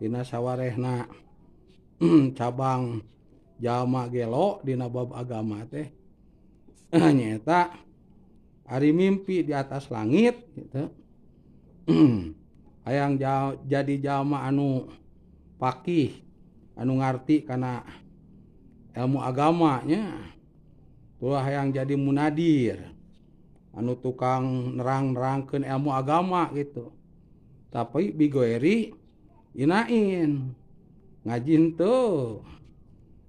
tina sawarehna cabang jalma gelo dina bab agama teh nyata ari mimpi di atas langit gitu. Hayang jadi jalma anu pakih anu ngarti kana ilmu agamanya tuh hayang jadi munadir anu tukang nerang-nerangkeun ilmu agama gitu. Tapi bigoeri inain ngajin tuh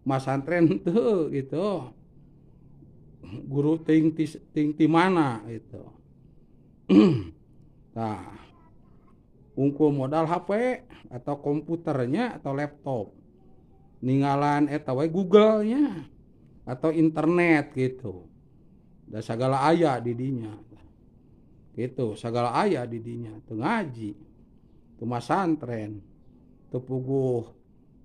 masantren tuh gitu guru ting ti mana gitu. Nah ungkul modal HP atau komputernya atau laptop ninggalan eta we Google-nya atau internet gitu. Da sagala aya di dinya gitu, sagala aya di dinya teu ngaji teu masantren teu puguh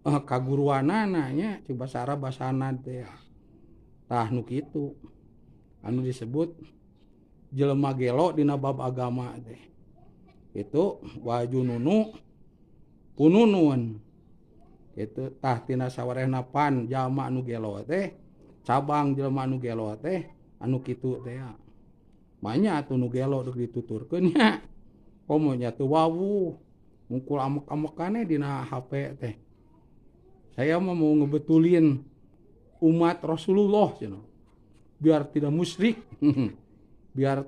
kaguruanana nya coba basa basana teh tah nu kitu anu disebut jelema gelo dina bab agama teh itu wajununu pununun itu tah tina sawarehna pan jalma anu gelo teh cabang jelema anu gelo teh anu kitu teh manya atuh nu gelo deuk dituturkeun nya komo nya teu wawu mungkul amek-amekannya dina HP teh. Saya mau ngebetulin umat Rasulullah cenah. Biar tidak musyrik. Biar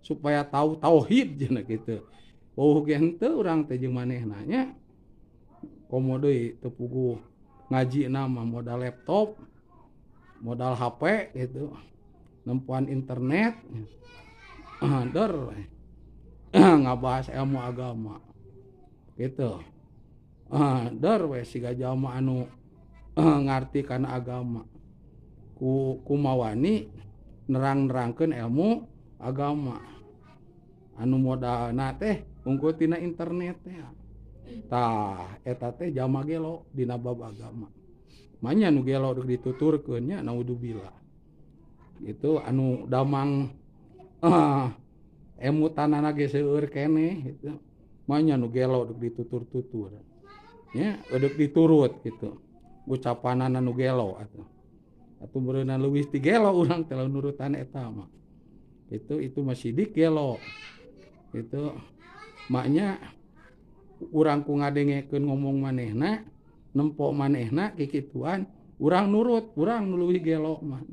supaya tahu tauhid cenah gitu. Oh ge henteu urang teh jeung manehna nya. Komo deui teu puguh ngajina mah modal laptop, modal HP gitu. Nempuan internet. Der ngabahas ilmu agama. Gitu. Dar we siga jalma anu ngarti kana agama ku mawani nerang-nerangkeun ilmu agama anu modalna teh unggul tina internet teh tah eta teh jalma gelo dina bab agama manya nu gelo deuk dituturkeun nya naudzubillah gitu anu damang emutanana ge seueur keneh gitu manya nu gelo deuk ditutur-tutur nya deuk diturut gitu ucapanana nu gelo atuh beureunan leuwih ti gelo urang teh nurutan eta mah itu masih dik gelo itu maknya urang ku ngadengekeun ngomong manehna nempo manehna kikituan urang nurut urang nu leuwih gelo mah